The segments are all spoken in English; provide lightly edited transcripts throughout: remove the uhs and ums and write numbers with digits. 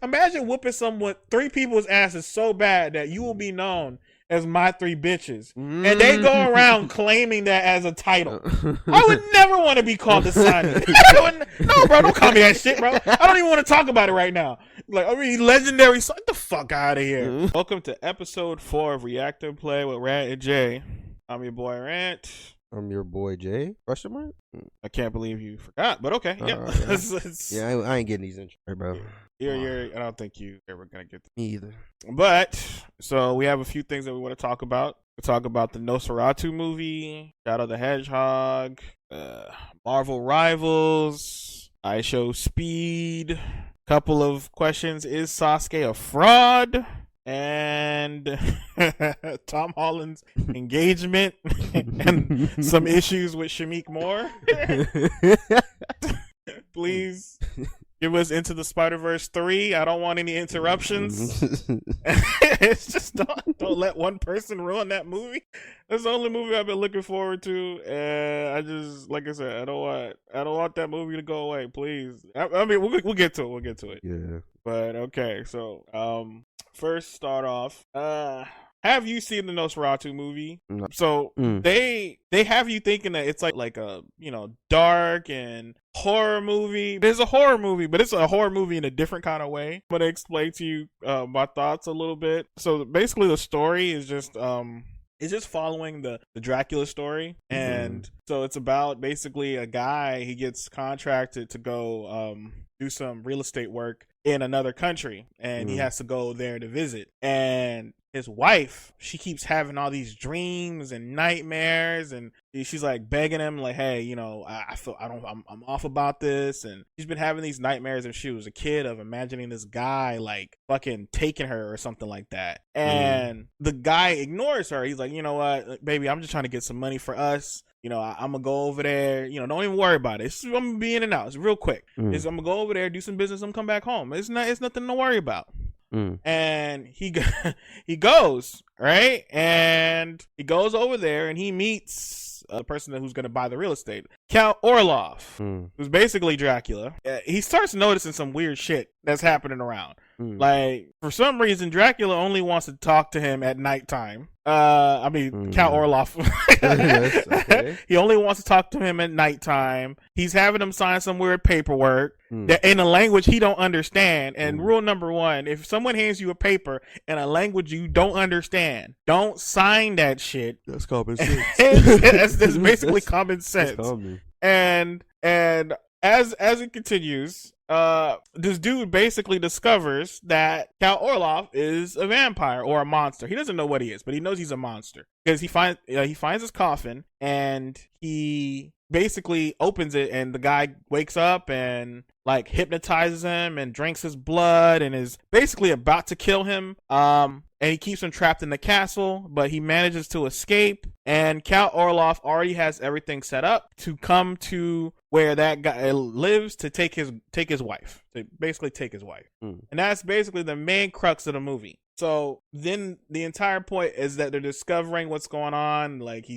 Imagine whooping someone, 3 people's asses so bad that you will be known as my 3 bitches. And they go around claiming that as a title. I would never want to be called the Sonic. No, bro, don't call me that shit, bro. I don't even want to talk about it right now. Like, I mean, legendary Sonic. Get the fuck out of here. Welcome to episode 4 of React and Play with Rant and Jay. I'm your boy Rant. I'm your boy Jay. Question mark? I can't believe you forgot, but okay. Yeah. Yeah, I ain't getting these intros, bro. I don't think you ever gonna get them. Me either. But so we have a few things that we want to talk about. We talk about the Nosferatu movie, Shadow the Hedgehog, Marvel Rivals, Ishowspeed. Couple of questions: is Sasuke a fraud? And Tom Holland's engagement and some issues with Shameik Moore. Please give us Into the Spider-Verse 3. I don't want any interruptions. It's just don't let one person ruin that movie. That's the only movie I've been looking forward to, and I just, like I said, I don't want that movie to go away. Please. I mean, we'll get to it. We'll get to it. Yeah. But okay, so first start off. Have you seen the Nosferatu movie? No. So they have you thinking that it's like a dark and horror movie. There's a horror movie, but it's a horror movie in a different kind of way. I'm gonna explain to you my thoughts a little bit. So basically, the story is just it's just following the Dracula story, and so it's about basically a guy. He gets contracted to go do some real estate work in another country, and he has to go there to visit. And his wife, she keeps having all these dreams and nightmares, and she's like begging him, like, "Hey, I'm off about this." And she's been having these nightmares if she was a kid of imagining this guy like fucking taking her or something like that. And the guy ignores her. He's like, "You know what, baby, I'm just trying to get some money for us. I'm gonna go over there. Don't even worry about it. I'm gonna be in and out. It's real quick. I'm gonna go over there, do some business. I'm gonna come back home. It's nothing to worry about." And he goes, right? And he goes over there and he meets a person who's going to buy the real estate, Count Orloff, who's basically Dracula. He starts noticing some weird shit that's happening around. Like, for some reason, Dracula only wants to talk to him at nighttime. Count Orloff. Yes, okay. He only wants to talk to him at nighttime. He's having him sign some weird paperwork that in a language he don't understand. And rule number 1, if someone hands you a paper in a language you don't understand, don't sign that shit. That's common sense. That's basically common sense. And as it continues, this dude basically discovers that Count Orloff is a vampire or a monster. He doesn't know what he is, but he knows he's a monster because he finds his coffin and he basically opens it, and the guy wakes up and like hypnotizes him and drinks his blood and is basically about to kill him. And he keeps him trapped in the castle, but he manages to escape. And Count Orloff already has everything set up to come to where that guy lives to take his wife. To basically take his wife. And that's basically the main crux of the movie. So then the entire point is that they're discovering what's going on. Like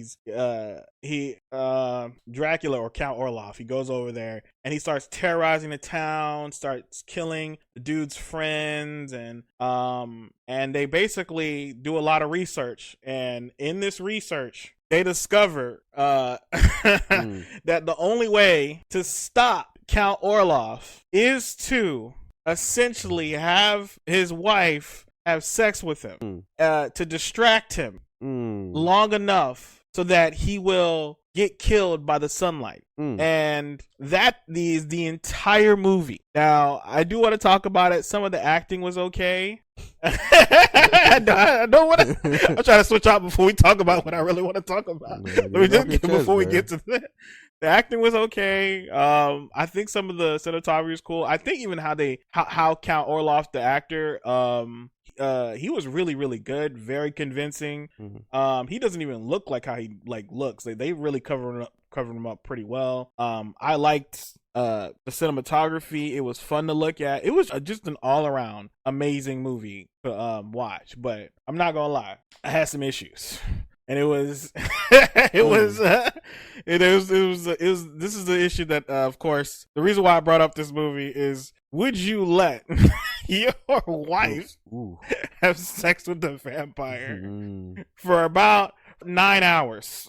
Dracula or Count Orloff, he goes over there and he starts terrorizing the town, starts killing the dude's friends, and they basically do a lot of research. And in this research, they discover that the only way to stop Count Orloff is to essentially have his wife have sex with him to distract him long enough so that he will get killed by the sunlight. And that is the entire movie. Now, I do want to talk about it. Some of the acting was okay. I don't want to. I'm trying to switch out before we talk about what I really want to talk about. Before we get to that. The acting was okay. I think some of the cinematography was cool. I think even how Count Orloff, the actor, he was really, really good, very convincing. He doesn't even look like how he looks. They really covered him up pretty well. I liked the cinematography. It was fun to look at. It was just an all around amazing movie to watch. But I'm not gonna lie, I had some issues. and it was this is the issue that of course the reason why I brought up this movie is, would you let your wife have sex with the vampire for about 9 hours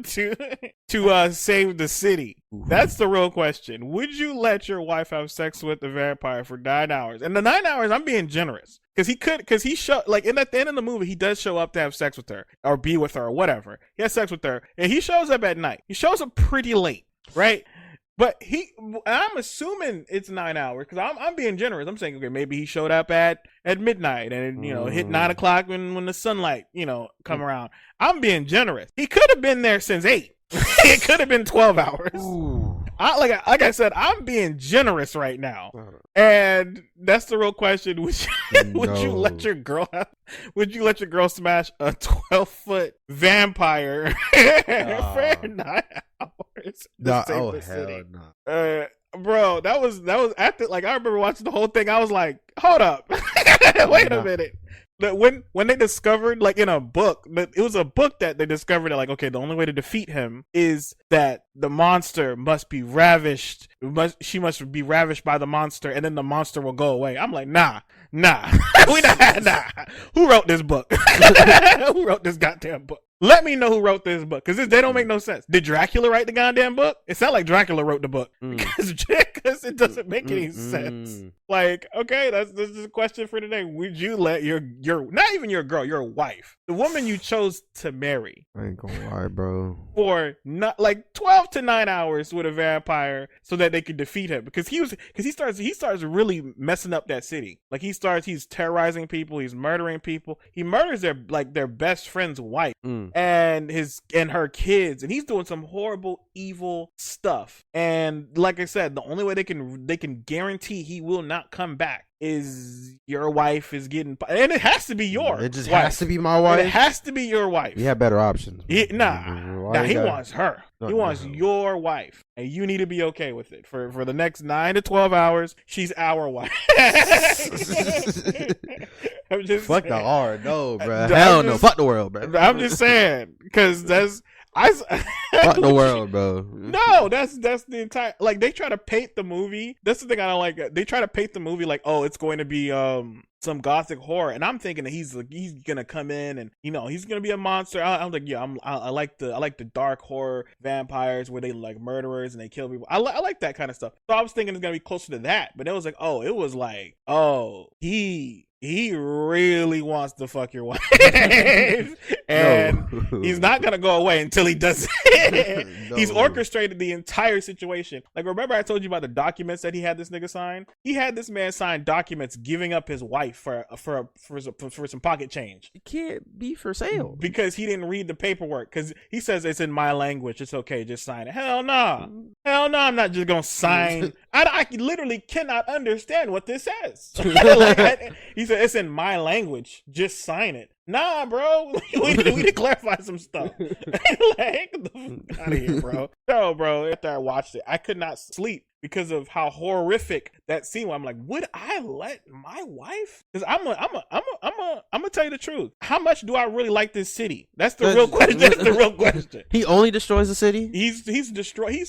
to save the city? That's the real question. Would you let your wife have sex with the vampire for 9 hours? And the 9 hours, I'm being generous. Because he showed, like, at the end of the movie, he does show up to have sex with her or be with her or whatever. He has sex with her, and he shows up at night. He shows up pretty late, right? But I'm assuming it's 9 hours because I'm being generous. I'm saying, okay, maybe he showed up at midnight and hit 9 o'clock when the sunlight come around. I'm being generous. He could have been there since 8. It could have been 12 hours. Like I said, I'm being generous right now, and that's the real question. Would you let your girl smash a 12-foot vampire for 9 hours to save the city? No. Bro, that was after, like, I remember watching the whole thing. I was like, hold up, wait a minute. When they discovered, like, in a book, it was a book that they discovered that, like, okay, the only way to defeat him is that the monster must be ravished. She must be ravished by the monster, and then the monster will go away. I'm like, nah. Nah. Who wrote this book? Who wrote this goddamn book? Let me know who wrote this book, because they don't make no sense. Did Dracula write the goddamn book? It sounds like Dracula wrote the book, because it doesn't make any sense. Like, okay, this is a question for today. Would you let your not even your girl, your wife, the woman you chose to marry, I ain't gonna lie, bro, for not like 12 to 9 hours with a vampire so that they could defeat him? Because he starts really messing up that city. Like, he's terrorizing people, he's murdering people. He murders their best friend's wife and her kids, and he's doing some horrible, evil stuff. And like I said, the only way they can guarantee he will not come back is your wife is getting, and it has to be your It just wife. has to be my wife. It has to be your wife. You have better options. He wants her. He wants your wife, and you need to be okay with it for the next 9 to 12 hours. She's our wife. I'm just fuck saying. the hard, no, bro. Hell no, fuck the world, bro. I'm just saying, because fuck the world, bro. No, that's the entire, like, they try to paint the movie. That's the thing I don't like. They try to paint the movie like, oh, it's going to be some gothic horror, and I'm thinking that he's gonna come in and he's gonna be a monster. I'm like, yeah, I like the dark horror vampires where they like murderers and they kill people. I like that kind of stuff. So I was thinking it's gonna be closer to that, but it was like, he really wants to fuck your wife. And he's not going to go away until he does it. He's orchestrated the entire situation. Like, remember I told you about the documents that he had this nigga sign? He had this man sign documents giving up his wife for some pocket change. It can't be for sale. Because he didn't read the paperwork. Because he says it's in my language. It's okay, just sign it. Hell no. Hell no, I'm not just going to sign. I literally cannot understand what this says. He said, it's in my language. Just sign it. Nah, bro. we need to clarify some stuff. Like, get the fuck out of here, bro. No, bro. After I watched it, I could not sleep because of how horrific that scene was. I'm like, would I let my wife? Because I'm gonna tell you the truth. How much do I really like this city? That's the real question. That's the real question. He only destroys the city? He's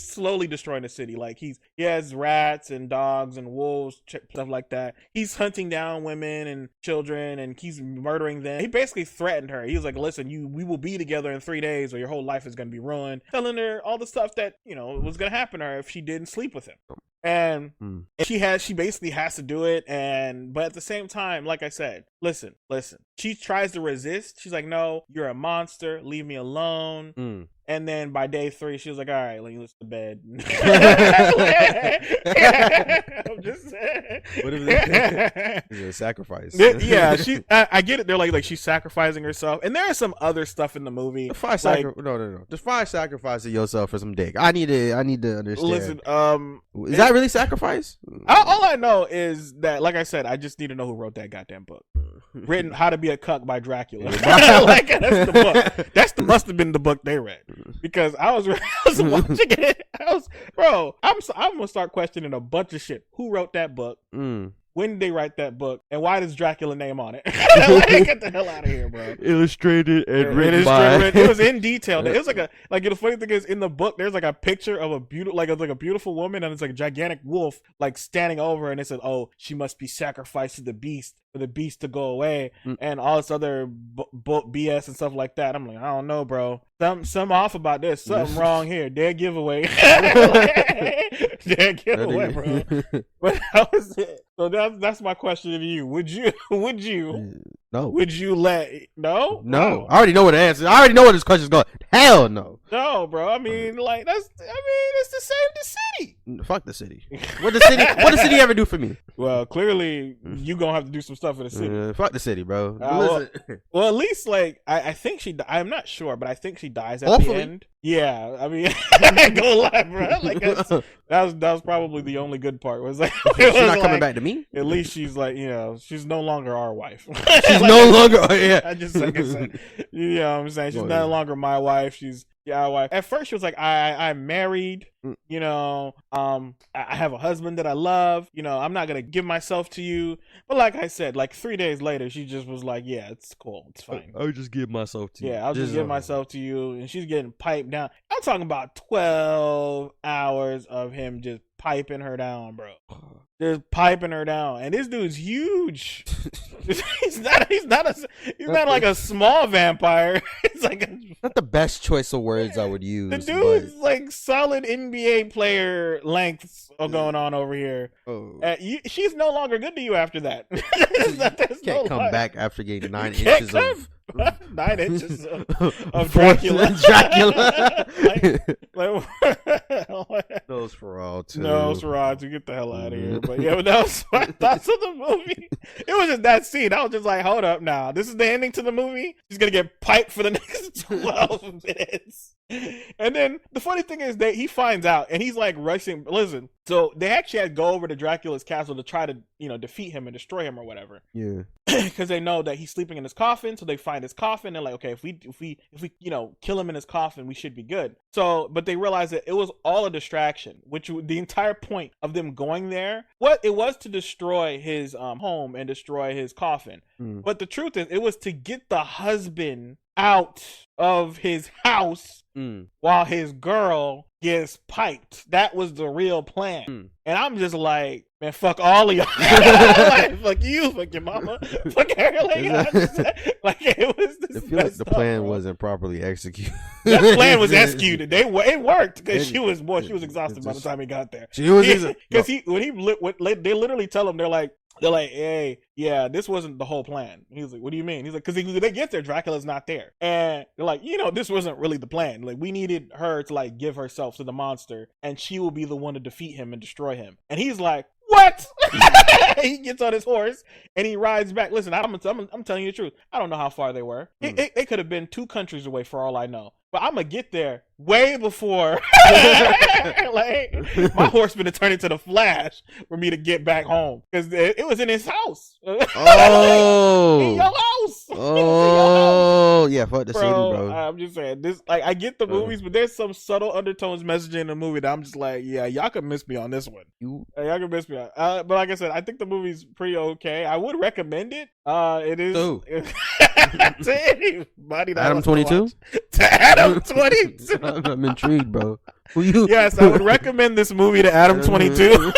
slowly destroying the city. Like, he has rats and dogs and wolves, stuff like that. He's hunting down women and children, and he's murdering them. He basically threatened her. He was like, listen, we will be together in 3 days or your whole life is gonna be ruined. Telling her all the stuff that was gonna happen to her if she didn't sleep with him. And she basically has to do it, but at the same time, like I said, listen, she tries to resist. She's like, no, you're a monster, leave me alone. And then by day 3, she was like, all right, let me listen to bed. I'm just saying. What if it's a sacrifice? Yeah, I get it. They're like she's sacrificing herself. And there is some other stuff in the movie. No. Define sacrificing yourself for some dick. I need to understand. Listen, is that really sacrifice? All I know is that, like I said, I just need to know who wrote that goddamn book. Written How to Be a Cuck by Dracula. Like, that's the book. That must have been the book they read. Because I was watching it. I'm gonna start questioning a bunch of shit. Who wrote that book? when did they write that book, and why does Dracula name on it? Like, get the hell out of here, bro. Illustrated and written by. It was in detail. It was like the funny thing is, in the book there's like a picture of a beautiful woman, and it's like a gigantic wolf like standing over, and it said, "Oh, she must be sacrificed to the beast for the beast to go away," and all this other BS and stuff like that. I'm like, I don't know, bro. Something off about this. Something wrong here. Dead giveaway. Dead giveaway, bro. But that was it. So that's my question to you. Would you? No. Would you let? No. No. I already know what the answer is. I already know where this question's going. Hell no. No, bro. I mean, like it's the same the city. Fuck the city. What the city ever do for me? Well, clearly you gonna have to do some stuff for the city. Fuck the city, bro. Well, at least like I think I'm not sure, but I think she dies at Hopefully. the end. Yeah, I mean, I ain't gonna lie, bro. Like that was probably the only good part. Was like she's not coming back to me. At least she's like, she's no longer our wife. She's like, no longer. Yeah, I just like I said, you know what I'm saying. She's no longer my wife. She's our wife. At first, she was like, I'm married. I have a husband that I love. I'm not gonna give myself to you. But like I said, like 3 days later, she just was like, yeah, it's cool, it's fine. I'll just give myself to you. Yeah, I'll just give myself to you. And she's getting piped down. I'm talking about 12 hours of him just piping her down, bro. Just piping her down. And this dude's huge. he's not like a small vampire. It's like not the best choice of words I would use. The dude's like solid NBA player lengths are going on over here. Oh. She's no longer good to you after that. Can't come back after getting 9 inches of 9 inches of Dracula. Nosferatu, get the hell out of here. But yeah, but that was my thoughts of the movie. It was just that scene. I was just like, hold up now. This is the ending to the movie? She's gonna get piped for the next 12 minutes. And then the funny thing is that he finds out and he's like rushing. Listen, so they actually had to go over to Dracula's castle to try to, defeat him and destroy him or whatever. Yeah. Because they know that he's sleeping in his coffin, so they find his coffin. They're like, okay, if we kill him in his coffin, we should be good. So, but they realize that it was all a distraction, which the entire point of them going there, it was to destroy his home and destroy his coffin. But the truth is, it was to get the husband out of his house while his girl gets piped. That was the real plan. And I'm just like, man, fuck all of y'all. Like, fuck you, fuck your mama, fuck her. Like it was this. I feel like the plan wasn't properly executed. That plan was executed. It worked because she was exhausted by the time he got there. She was because they literally tell him, they're like, hey, yeah, this wasn't the whole plan. He's like, what do you mean? He's like, because they get there, Dracula's not there. And they're like, this wasn't really the plan. Like, we needed her to like give herself to the monster and she will be the one to defeat him and destroy him. And he's like, what? He gets on his horse and he rides back. Listen, I'm telling you the truth. I don't know how far they were. They could have been 2 countries away for all I know. But I'm going to get there way before like my horse been to turn into the Flash for me to get back home. Because it was in his house. Oh. In your house. Oh. Yeah, fuck the city, bro. I'm just saying. This, like, I get the movies, but there's some subtle undertones messaging in the movie that I'm just like, yeah, y'all could miss me on this one. Y'all could miss me on. But like I said, I think the movie's pretty okay. I would recommend it. It is. To anybody that Adam 22? To Adam 22. I'm intrigued, bro. Yes, I would recommend this movie to Adam 22.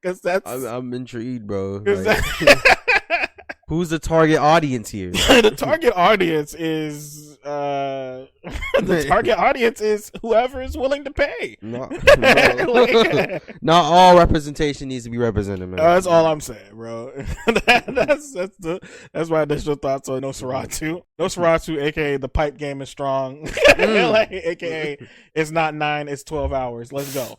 Because that's. I'm intrigued, bro. Who's the target audience here? The target audience is whoever is willing to pay. Not all representation needs to be represented, man. That's all I'm saying, bro. That's my initial thoughts on Nosferatu. Nosferatu, aka the pipe game is strong. Like, aka it's not 9, it's 12 hours. Let's go.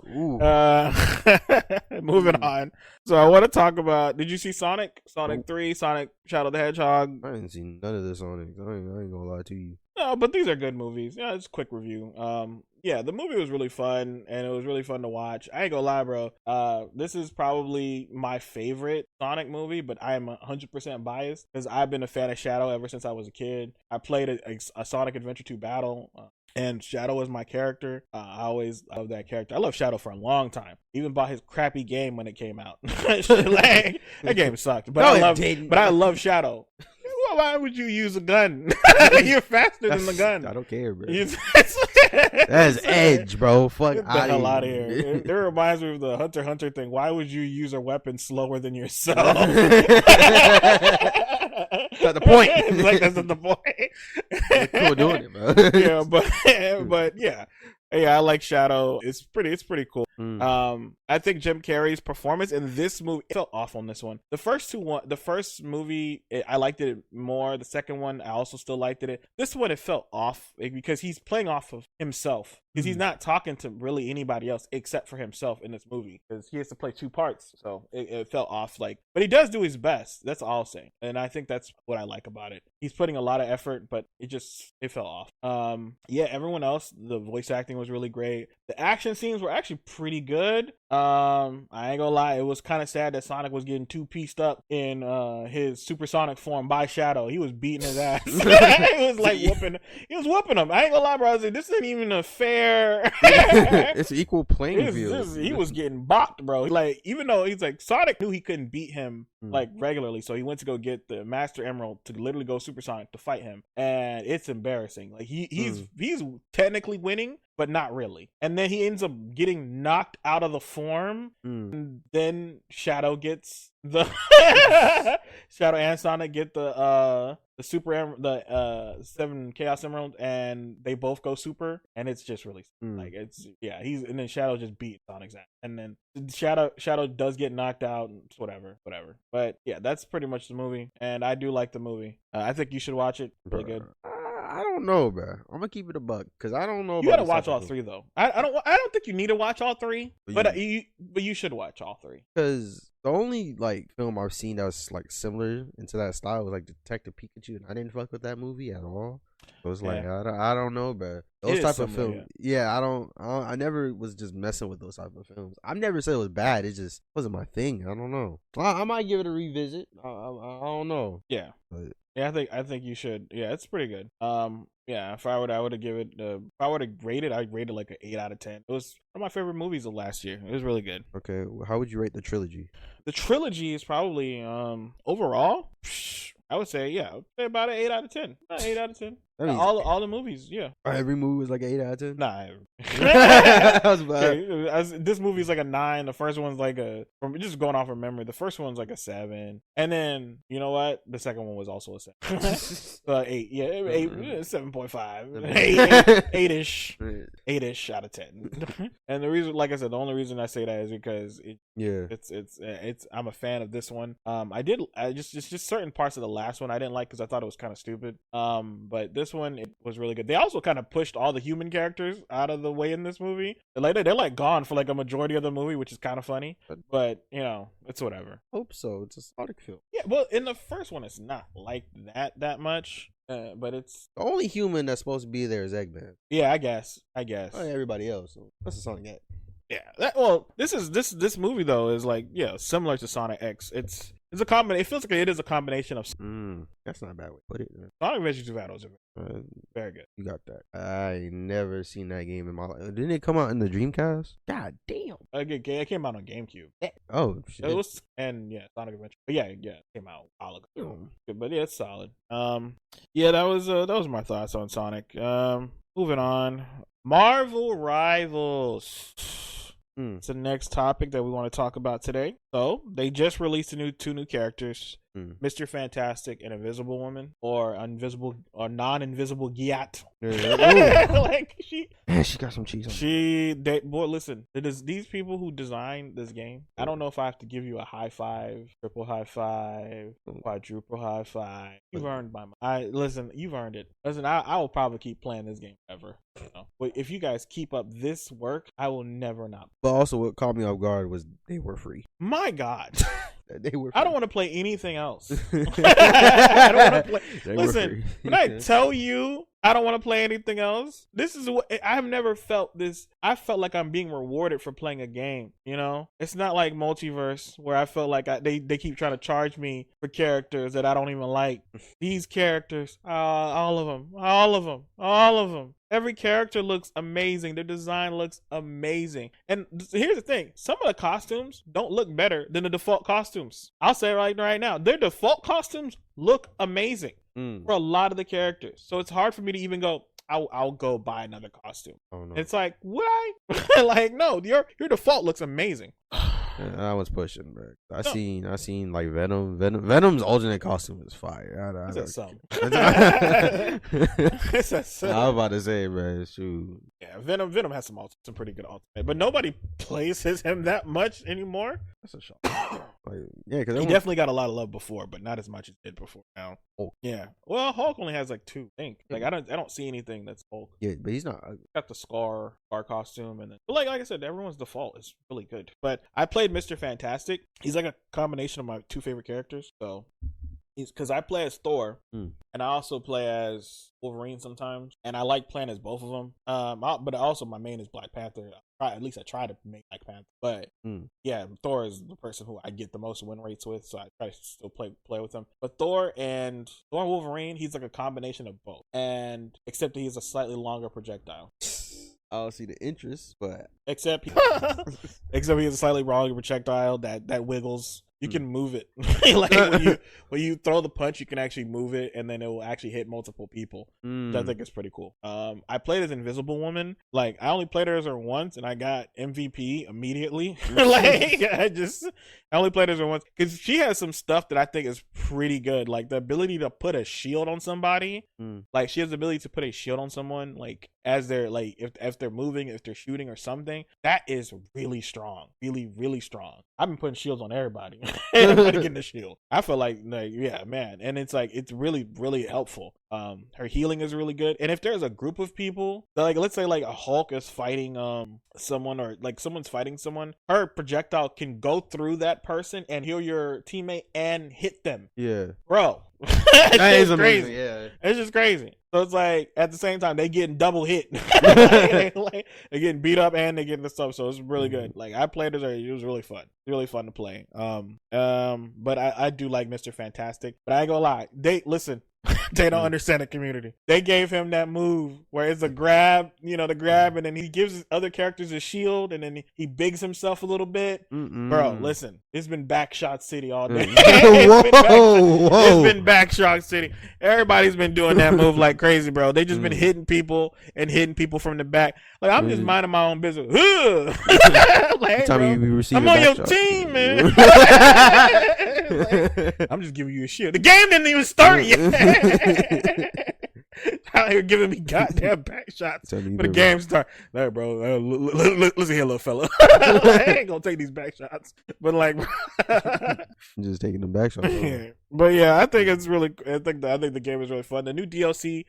Moving on. So I want to talk about. Did you see Sonic 3, Sonic Shadow the Hedgehog? I didn't see none of this Sonic. I ain't gonna lie to you. No, but these are good movies. Yeah, it's a quick review. Yeah, the movie was really fun, and it was really fun to watch. I ain't gonna lie, bro. This is probably my favorite Sonic movie, but I am 100% biased because I've been a fan of Shadow ever since I was a kid. I played a Sonic Adventure 2 battle And Shadow is my character. I always love that character. I love Shadow for a long time. Even bought his crappy game when it came out. Like, that game sucked. But I love Shadow. Why would you use a gun? You're faster than the gun. I don't care, bro. That's edge, bro. Fuck Get the hell out of here. It reminds me of the Hunter x Hunter thing. Why would you use a weapon slower than yourself? That's not the point. It's like, that's not the point. Cool doing it, bro. Yeah, but yeah. Yeah, I like Shadow. It's pretty cool. I think Jim Carrey's performance in this movie felt off on this one. The first movie, I liked it more. The second one, I also still liked it. This one, it felt off because he's playing off of himself. Because he's not talking to really anybody else except for himself in this movie. Because he has to play two parts, so it felt off. But he does do his best. That's all I'm saying, and I think that's what I like about it. He's putting a lot of effort, but it fell off. Yeah, everyone else, the voice acting was really great. The action scenes were actually pretty good. I ain't gonna lie, it was kind of sad that Sonic was getting too pieced up in his supersonic form by Shadow. He was beating his ass. He was like whooping him. I ain't gonna lie, bro. I was like, this isn't even a fair. It's an equal playing field. He was getting bopped, bro. Like, even though he's like, Sonic knew he couldn't beat him like regularly, so he went to go get the Master Emerald to literally go supersonic to fight him, and it's embarrassing. Like he's technically winning, but not really. And then he ends up getting knocked out of the form. And then Shadow gets the Shadow and Sonic get the the 7 Chaos Emerald, and they both go super, and it's just really like and then Shadow just beat Sonic's ass, and then Shadow does get knocked out, and whatever. But yeah, that's pretty much the movie, and I do like the movie. I think you should watch it. Really good. I don't know, bro. I'm gonna keep it a buck because I don't know. You gotta watch all three though. I don't think you need to watch all three, but you should watch all three. Because the only like film I've seen that was like similar into that style was like Detective Pikachu, and I didn't fuck with that movie at all. So it's like I don't know, bro. Those type of films, I never was just messing with those type of films. I've never said it was bad. It just wasn't my thing. I don't know. I might give it a revisit. I don't know. Yeah. But, yeah, I think you should. Yeah, it's pretty good. Yeah, if I would have give it. If I would have rated, I'd rate it like an 8 out of 10. It was one of my favorite movies of last year. It was really good. Okay, how would you rate the trilogy? The trilogy is probably overall, I would say about an 8 out of 10. 8 out of 10. All the movies, yeah. Every movie was like an 8 out of 10? Nah. This movie is like a 9. The first one's like just going off of memory, the first one's like a 7. And then, you know what? The second one was also a 7. So 8. Yeah, 8, 7.5. 8-ish. 8-ish out of 10. And the reason, like I said, the only reason I say that is because it's I'm a fan of this one. I just certain parts of the last one I didn't like because I thought it was kind of stupid. But this one, it was really good. They also kind of pushed all the human characters out of the way in this movie. They're like gone for like a majority of the movie, which is kind of funny. But you know, it's whatever. Hope so. It's a Sonic film. Yeah, well, in the first one, it's not like that much. But it's the only human that's supposed to be there is Eggman. Yeah, I guess. Everybody else. So that's a Sonic X. Yeah. This movie though is like similar to Sonic X. It's a combination. It feels like it is a combination of. That's not a bad way to put it. Sonic Adventure 2 Battles are very good. You got that. I ain't never seen that game in my life. Didn't it come out in the Dreamcast? God damn. It came out on GameCube. Oh shit. It was Sonic Adventure. But it came out a while ago. But yeah, it's solid. That was my thoughts on Sonic. Moving on. Marvel Rivals. It's the next topic that we want to talk about today. So they just released two new characters, Mr. Fantastic and Invisible Woman, or non-invisible Gyat. Like she got some cheese on. Listen, it is these people who designed this game. I don't know if I have to give you a high five, triple high five, quadruple high five. You've earned my money. You've earned it. Listen, I will probably keep playing this game forever. But if you guys keep up this work, I will never not. But also, what caught me off guard was they were free. My God. They were free. I don't want to play anything else. I don't want to play. Listen, when I tell you I don't want to play anything else. This is what I have never felt this. I felt like I'm being rewarded for playing a game. You know, it's not like Multiverse where I felt like they keep trying to charge me for characters that I don't even like. These characters, all of them. Every character looks amazing. Their design looks amazing. And here's the thing. Some of the costumes don't look better than the default costumes. I'll say right now. Their default costumes look amazing for a lot of the characters. So it's hard for me to even go, I'll go buy another costume. Oh, no. It's like, would I? Like, no, your default looks amazing. I was pushing, bro. I seen like Venom's alternate costume is fire. It's a sum. It's a sum. I was about to say, bro, shoot. Yeah, Venom has some pretty good alternate, but nobody plays him that much anymore. That's a shock. Yeah, because he definitely got a lot of love before, but not as much as he did before now. Hulk. Yeah, well, Hulk only has like 2. I think. Like I don't see anything that's Hulk. Yeah, but he's not. Got the scar costume, and then but like I said, everyone's default is really good. But I played Mr. Fantastic. He's like a combination of my 2 favorite characters. So because I play as Thor, and I also play as Wolverine sometimes, and I like playing as both of them. But also my main is Black Panther. At least I try to make Black Panther. But yeah, Thor is the person who I get the most win rates with, so I try to still play with him. But Thor and Wolverine, he's like a combination of both, and except that he's a slightly longer projectile. I don't see the interest, but except he has a slightly longer projectile that wiggles. You can move it. Like when you throw the punch, you can actually move it, and then it will actually hit multiple people. Which I think is pretty cool. I played as Invisible Woman. Like I only played as her once, and I got MVP immediately. Like I only played as her once because she has some stuff that I think is pretty good. Like the ability to put a shield on somebody. Like she has the ability to put a shield on someone. Like as they're like if they're moving, if they're shooting or something. That is really strong. Really, really strong. I've been putting shields on everybody. Everybody getting the shield. I feel like yeah, man. And it's like it's really, really helpful. Her healing is really good. And if there's a group of people, like let's say like a Hulk is fighting someone, or like someone's fighting someone, her projectile can go through that person and heal your teammate and hit them. Yeah, bro. That is amazing. Crazy. Yeah, it's just crazy. So it's like at the same time they getting double hit. They're getting beat up and they getting the stuff. So it's really good. Like I played it was really fun. Really fun to play. But I do like Mr. Fantastic. But I ain't gonna lie. They don't understand the community. They gave him that move where it's a grab, the grab, and then he gives his other characters a shield, and then he bigs himself a little bit. Bro, listen, it's been Backshot City all day. It's been Backshot City. Everybody's been doing that move like crazy, bro. They just been hitting people from the back. Like I'm just minding my own business. Like, hey, bro, I'm on your team, man. Like, I'm just giving you a shield. The game didn't even start yet. Out here giving me goddamn back shots for the game start. Like, bro, listen here, little fella. I ain't gonna take these back shots, but like, I'm just taking them back shots. But yeah, I think it's really. I think the game is really fun. The new DLC,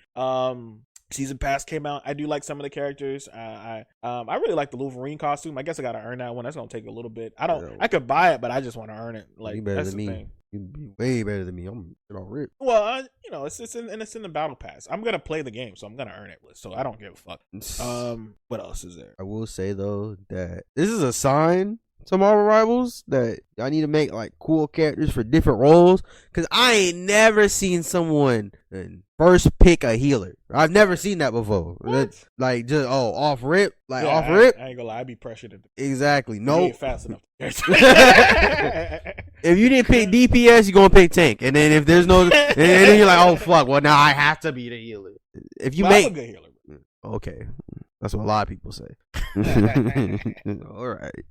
Season Pass came out. I do like some of the characters. I really like the Wolverine costume. I guess I gotta earn that one. That's gonna take a little bit. I could buy it, but I just want to earn it. Like that's the thing. You'd be way better than me. I'm all ripped. Well, it's in the battle pass. I'm gonna play the game, so I'm gonna earn it. So I don't give a fuck. What else is there? I will say though that this is a sign to Marvel Rivals that y'all need to make like cool characters for different roles. Cause I ain't never seen someone first pick a healer. I've never seen that before. That's like just off rip. I ain't gonna lie, I'd be pressured. Exactly. No, ain't fast enough. If you didn't pick DPS, you're gonna pick tank. And then if there's no, and then you're like, oh fuck, well now I have to be the healer. If you make I'm a good healer. Okay, that's what a lot of people say. All right.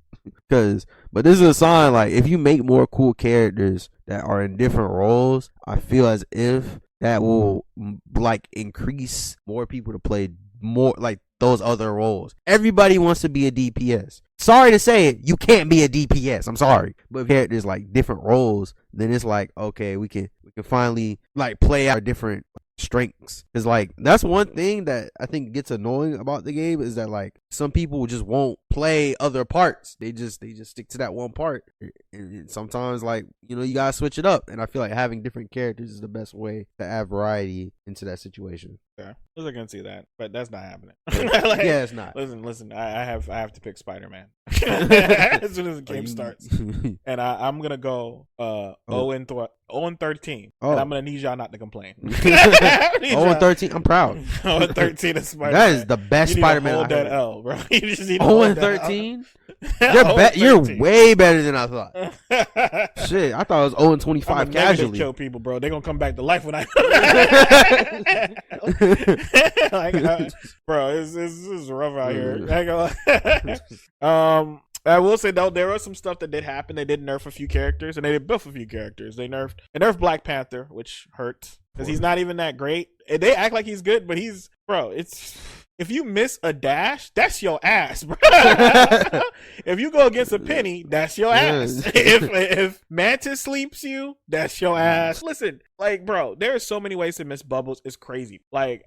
But this is a sign, like, if you make more cool characters that are in different roles, I feel as if that will, like, increase more people to play more, like, those other roles. Everybody wants to be a DPS. Sorry to say it, you can't be a DPS. I'm sorry. But if characters, like, different roles, then it's like, okay, we can finally, like, play out different strengths. Because like that's one thing that I think gets annoying about the game is that like some people just won't play other parts. They just stick to that one part. And sometimes like you gotta switch it up. And I feel like having different characters is the best way to add variety into that situation. Yeah, I was gonna see that, but that's not happening. Like, yeah, it's not. Listen. I have to pick Spider-Man as soon as the game starts, and I'm gonna go 0-13, and I'm gonna need y'all not to complain. 0-13, I'm proud. 0-13 is Spider-Man. That is the best Spider-Man. Hold that L, bro. You just need to 0-13. You're way better than I thought. Shit, I thought it was 0-25 casually. Kill people, bro. They're gonna come back to life when I. Bro, it's rough out here. I will say though, there was some stuff that did happen. They did nerf a few characters, and they did buff a few characters. They nerfed Black Panther, which hurts because he's not even that great. They act like he's good, but it's. If you miss a dash, that's your ass, bro. If you go against a penny, that's your ass. If Mantis sleeps you, that's your ass. Listen, like, bro, there are so many ways to miss bubbles. It's crazy. Like,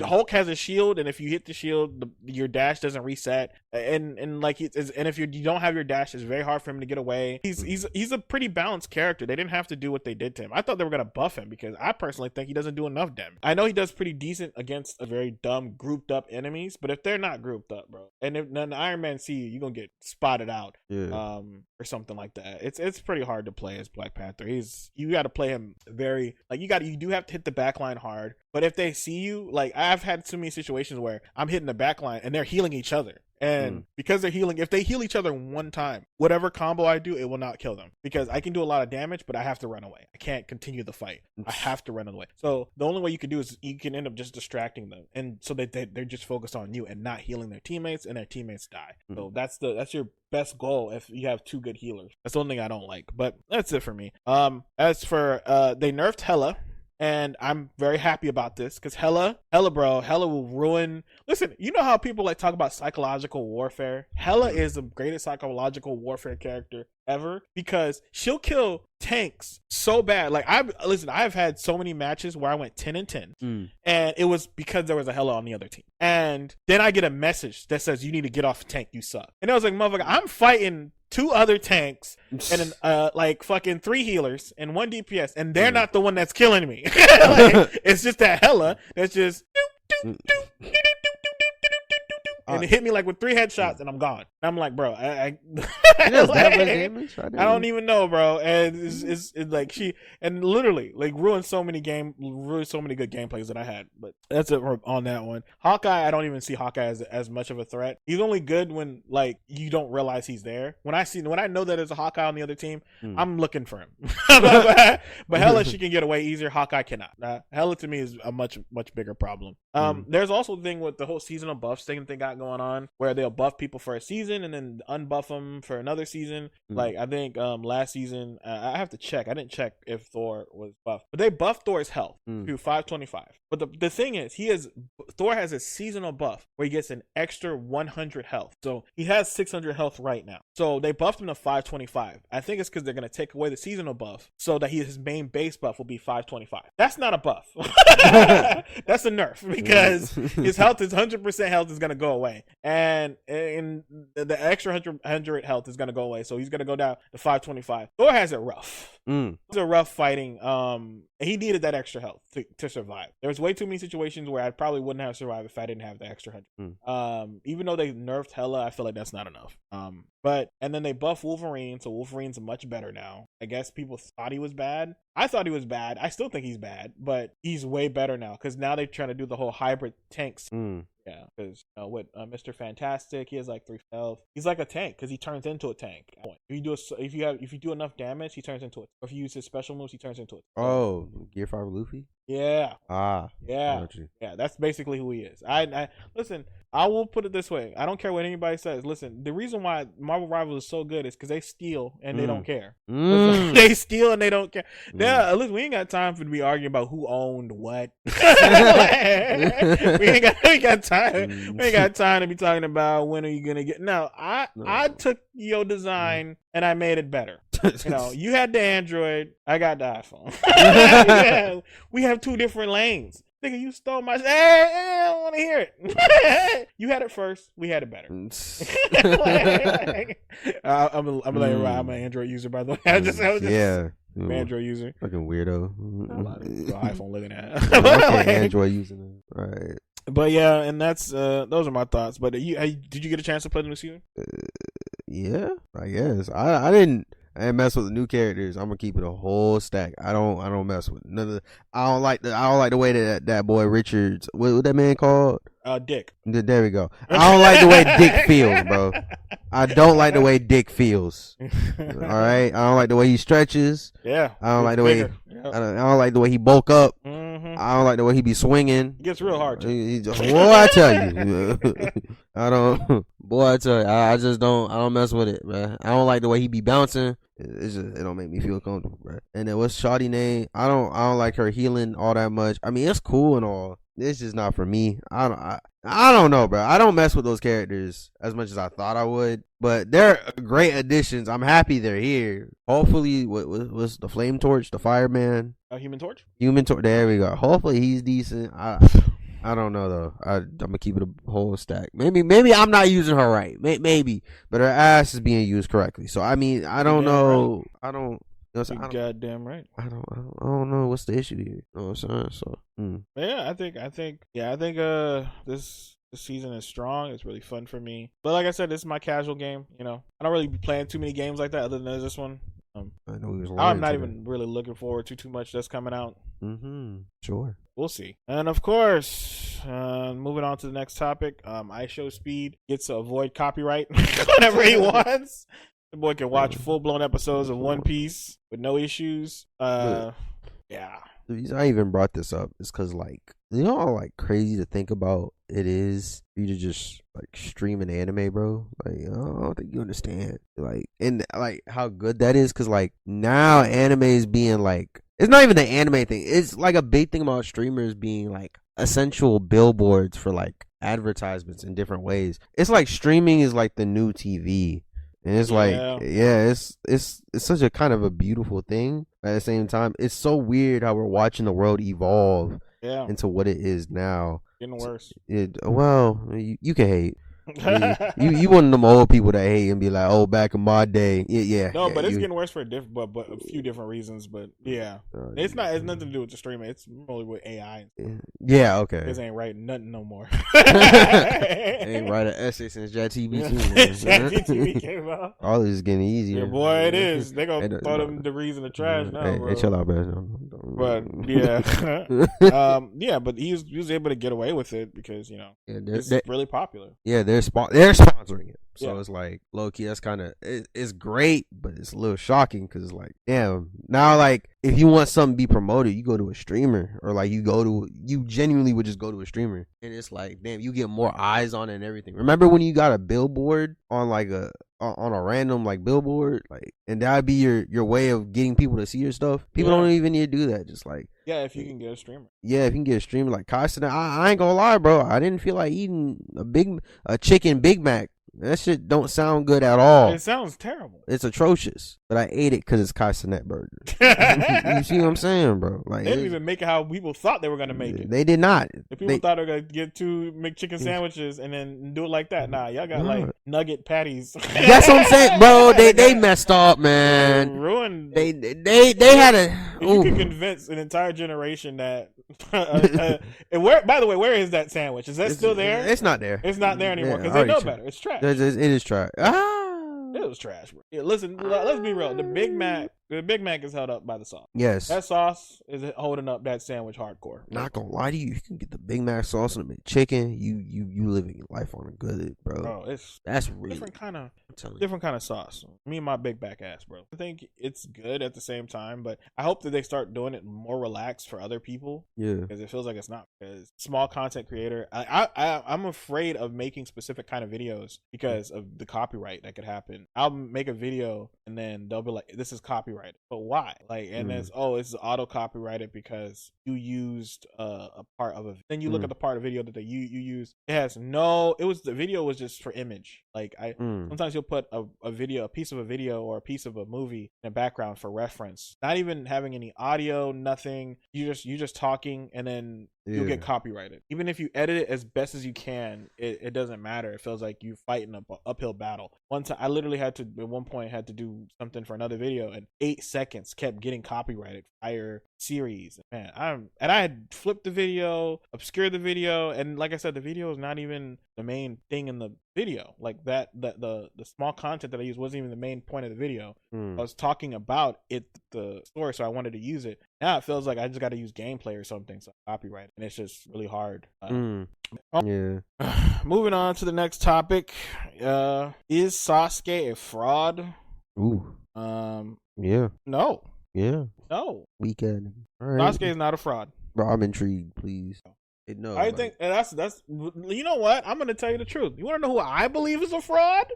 Hulk has a shield, and if you hit the shield, your dash doesn't reset. And like, and if you don't have your dash, it's very hard for him to get away. He's a pretty balanced character. They didn't have to do what they did to him. I thought they were gonna buff him because I personally think he doesn't do enough damage. I know he does pretty decent against a very dumb grouped up enemies, but if they're not grouped up, bro, and if none Iron Man see you, you're gonna get spotted out, or something like that. It's pretty hard to play as Black Panther. You got to play him very like you do have to hit the back line hard. But if they see you, like I've had so many situations where I'm hitting the back line and they're healing each other. And because they're healing, if they heal each other one time, whatever combo I do, it will not kill them because I can do a lot of damage, but I have to run away. I can't continue the fight. I have to run away. So the only way you can do is you can end up just distracting them, and so they're just focused on you and not healing their teammates, and their teammates die. So that's your best goal if you have two good healers. That's the only thing I don't like, but that's it for me. As for they nerfed Hela. And I'm very happy about this because Hela will ruin. Listen, you know how people like talk about psychological warfare? Hela is the greatest psychological warfare character ever because she'll kill tanks so bad. Like I've had so many matches where I went 10-10, and it was because there was a Hela on the other team. And then I get a message that says you need to get off the tank. You suck. And I was like, motherfucker, I'm fighting 2 other tanks and like fucking 3 healers and 1 DPS, and they're not the one that's killing me. Like, it's just that Hela that's just and it hit me like with 3 headshots and I'm gone. I'm like, bro, I don't even know, bro. And it's like she and literally like ruined so many good gameplays that I had. But that's it on that one. Hawkeye, I don't even see Hawkeye as much of a threat. He's only good when like you don't realize he's there. When I know that there's a Hawkeye on the other team, I'm looking for him. But Hela, she can get away easier. Hawkeye cannot. Hela to me is a much bigger problem. There's also the thing with the whole seasonal buffs thing they got going on where they'll buff people for a season and then unbuff them for another season. Like I think last season, I have to check. I didn't check if Thor was buffed, but they buffed Thor's health to 525. But the thing is, Thor has a seasonal buff where he gets an extra 100 health. So he has 600 health right now. So they buffed him to 525. I think it's because they're going to take away the seasonal buff so that his main base buff will be 525. That's not a buff. That's a nerf because his health is 100% health is going to go away. And the extra 100 health is going to go away. So he's going to go down to 525. Thor has it rough. It's a rough fighting. He needed that extra health to survive. There's way too many situations where I probably wouldn't have survived if I didn't have the extra 100. Even though they nerfed Hela, I feel like that's not enough. And then they buff Wolverine, so Wolverine's much better now. I guess people thought he was bad. I thought he was bad. I still think he's bad, but he's way better now because now they're trying to do the whole hybrid tanks. Yeah, because with Mr. Fantastic, he has like 3 health. He's like a tank because he turns into a tank. If you do enough damage, he turns into it. If you use his special moves, he turns into it. Oh, Gear 5 Luffy? Yeah. Yeah. Yeah. That's basically who he is. I listen. I will put it this way. I don't care what anybody says. Listen, the reason why Marvel Rivals is so good is because they steal and they don't care. They steal and they don't care. Listen, we ain't got time for to be arguing about who owned what. we ain't got time. We ain't got time to be talking about when are you gonna get. No, I took your design and I made it better. You know, you had the Android, I got the iPhone. We have two different lanes. Nigga, you stole my. Hey, I don't want to hear it. You had it first. We had it better. I'm gonna let it ride. I'm an Android user, by the way. I'm just an Android user. Fucking weirdo. iPhone looking at. Android using it. Right. But yeah, and that's those are my thoughts. But did you get a chance to play the new season? Yeah, I guess. I didn't mess with the new characters. I'm gonna keep it a whole stack. I don't mess with none of the. I don't like the way that boy Richards. What that man called? Dick. There we go. I don't like the way Dick feels, bro. I don't like the way Dick feels. All right. I don't like the way he stretches. Yeah. I don't like the way. I don't like the way he bulk up. I don't like the way he be swinging. It gets real hard. Boy, I tell you. I don't. Boy, I tell you. I just don't. I don't mess with it, man. I don't like the way he be bouncing. It don't make me feel comfortable, bro. And then what's Shawty name? I don't like her healing all that much. I mean, it's cool and all. It's just not for me. I don't know, bro. I don't mess with those characters as much as I thought I would, but they're great additions. I'm happy they're here. Hopefully, what's the Flame Torch, the Fireman, Human Torch. There we go. Hopefully he's decent. I don't know though. I'm gonna keep it a whole stack. Maybe I'm not using her right. Maybe, but her ass is being used correctly. So I mean, I don't know. Right. I don't. You know You're goddamn right. I don't know what's the issue here. You know what I'm saying? So yeah, I think this season is strong. It's really fun for me. But like I said, this is my casual game. You know, I don't really be playing too many games like that other than this one. I know I'm not even really looking forward to too much that's coming out. Sure. We'll see. And of course, moving on to the next topic, Ishowspeed gets to avoid copyright whenever he wants. The boy can watch full-blown episodes of One Piece with no issues. Yeah. The reason I even brought this up is because, like, you know how, like, crazy to think about it is for you to just, like, stream an anime, bro? Like, I don't think you understand. Like, and, like, how good that is, because, like, now anime is being, like, it's not even the anime thing. It's, like, a big thing about streamers being, like, essential billboards for, like, advertisements in different ways. It's like streaming is, like, the new TV. And it's it's such a kind of a beautiful thing. At the same time, it's so weird how we're watching the world evolve into what it is now. Getting worse. You can hate. you one of them old people that hate and be like, "Oh, back in my day." No, but it's getting worse for a few different reasons. But yeah, it's nothing to do with the streaming. It's only with AI. Yeah, okay. This ain't writing nothing no more. Ain't write an essay since ChatGPT came out. All this is getting easier. Yeah, boy, it is. They gonna throw them degrees in the trash now. Hey, chill out, man. But yeah, but he was able to get away with it because it's really popular. Yeah, they're sponsoring it. So it's like, low key, that's kind of, it's great, but it's a little shocking because it's like, damn, now like, if you want something to be promoted, you go to a streamer, or like you genuinely would just go to a streamer. And it's like, damn, you get more eyes on it and everything. Remember when you got a billboard on like on a random like billboard, like, and that'd be your way of getting people to see your stuff? People don't even need to do that. Just like, yeah, if you can get a streamer. Yeah, if you can get a streamer like Carson, I ain't gonna lie, bro. I didn't feel like eating a chicken Big Mac. That shit don't sound good at all. It sounds terrible. It's atrocious. But I ate it because it's Castanet burger. You see what I'm saying, bro? Like, they didn't even make it how people thought they were going to make it. They did not. If people thought they were going to get two McChicken sandwiches and then do it like that, nah, y'all got like nugget patties. That's what I'm saying, bro. They messed up, man. Ruined. They had a. If you could convince an entire generation that. And by the way, where is that sandwich? Is that still there? It's not there. It's not there anymore because they know better. It's trash. It is trash. It was trash, bro. Yeah, listen, let's be real. The Big Mac The Big Mac is held up by the sauce. Yes. That sauce is holding up that sandwich hardcore. Not gonna lie to you, you can get the Big Mac sauce and the chicken. You living your life on a good, bro. Bro, that's really different kind of sauce. Me and my Big Mac ass, bro. I think it's good at the same time, but I hope that they start doing it more relaxed for other people. Yeah, because it feels like it's not. Because small content creator, I'm afraid of making specific kind of videos because of the copyright that could happen. I'll make a video and then they'll be like, "This is copyrighted," but why? Like, and it's auto copyrighted because you used a part of it. Then you look at the part of video that you used. It has the video was just for image. Like sometimes you'll put a piece of a video or a piece of a movie in the background for reference, not even having any audio, nothing. You just talking, and then you'll get copyrighted. Even if you edit it as best as you can, it doesn't matter. It feels like you fighting an uphill battle. One time I literally had to do something for another video, and 8 seconds kept getting copyrighted. Fire series, man. I had flipped the video, obscured the video, and like I said, the video is not even the main thing in the video. Like the small content that I used wasn't even the main point of the video. I was talking about the story, so I wanted to use it. Now it feels like I just got to use gameplay or something, so copyright, and it's just really hard. Yeah. Moving on to the next topic. Is Sasuke a fraud? Ooh. Yeah. No. Yeah. No. Weekend. All right. Sasuke is not a fraud. Bro, I'm intrigued. Please. No. I think that's. You know what? I'm gonna tell you the truth. You want to know who I believe is a fraud,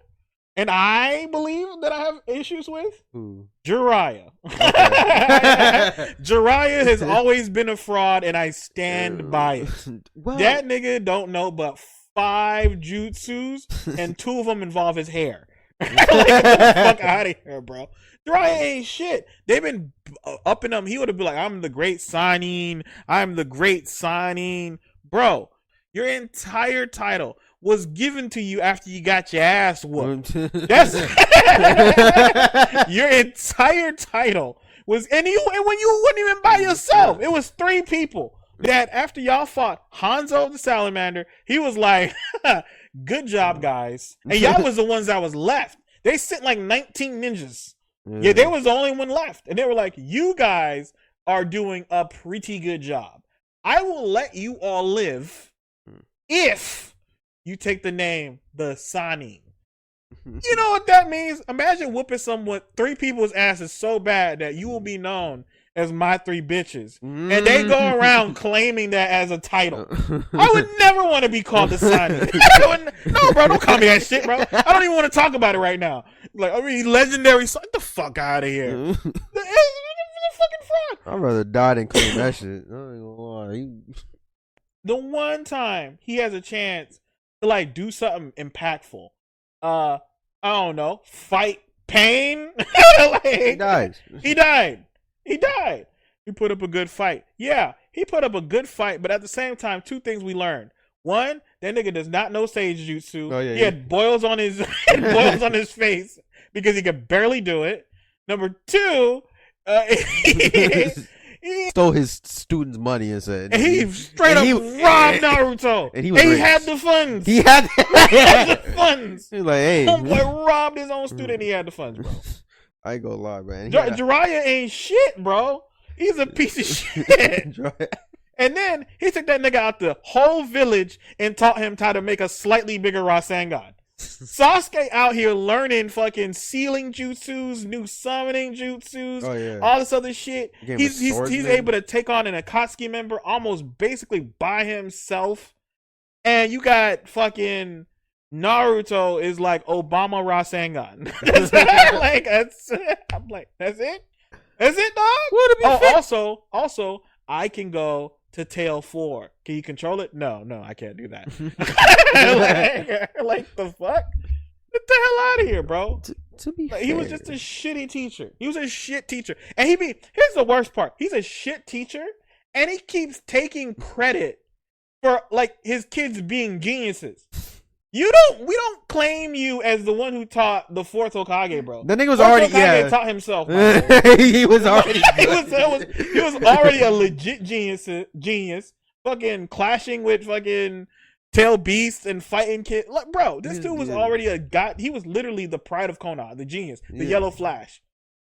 and I believe that I have issues with? Who? Jiraiya. Okay. Jiraiya has always been a fraud, and I stand by it. Well, that nigga don't know but 5 jutsus, and 2 of them involve his hair. Like, get the fuck out of here, bro. Jiraiya ain't shit. They've been upping him. He would have been like, I'm the great signing. Bro, your entire title was given to you after you got your ass whooped. That's your entire title was, and when you weren't even by yourself. It was 3 people that after y'all fought Hanzo the Salamander, he was like, good job, guys. And y'all was the ones that was left. They sent like 19 ninjas. Yeah, they was the only one left. And they were like, you guys are doing a pretty good job. I will let you all live if you take the name the Sanin. You know what that means? Imagine whooping 3 people's asses so bad that you will be known as my 3 bitches. And they go around claiming that as a title. I would never want to be called the Sanin. No, bro, don't call me that shit, bro. I don't even want to talk about it right now. Like, I mean, legendary. Get the fuck out of here. It's a fucking fraud. I'd rather die than claim that shit. I ain't gonna lie. The one time he has a chance to like do something impactful, I don't know, fight pain. Like, he died. He put up a good fight. Yeah, he put up a good fight, but at the same time, 2 things we learned. One, that nigga does not know Sage Jutsu. He had boils on his face because he could barely do it. Number 2, he stole his students' money and said he straight up robbed Naruto. And he had the funds. He had the funds. He was like, hey, homeboy robbed his own student. He had the funds, bro. I ain't gonna lie, man. Jiraiya ain't shit, bro. He's a piece of shit. And then he took that nigga out the whole village and taught him how to make a slightly bigger Rasengan. Sasuke out here learning fucking sealing jutsus, new summoning jutsus, all this other shit. He's able to take on an Akatsuki member almost basically by himself. And you got fucking Naruto is like Obama Rasengan. Like I'm like, that's it? That's it, dog? Also, I can go to tail 4. Can you control it? No, I can't do that. like the fuck? Get the hell out of here, bro. To be fair, he was just a shitty teacher. He was a shit teacher. And here's the worst part. He's a shit teacher, and he keeps taking credit for like his kids being geniuses. We don't claim you as the one who taught the 4th Hokage, bro. The nigga was already taught himself. He was already he was already a legit genius. Fucking clashing with fucking tail beasts and fighting kids. Like, bro, this dude was already a god. He was literally the pride of Konoha, the genius, the yellow flash.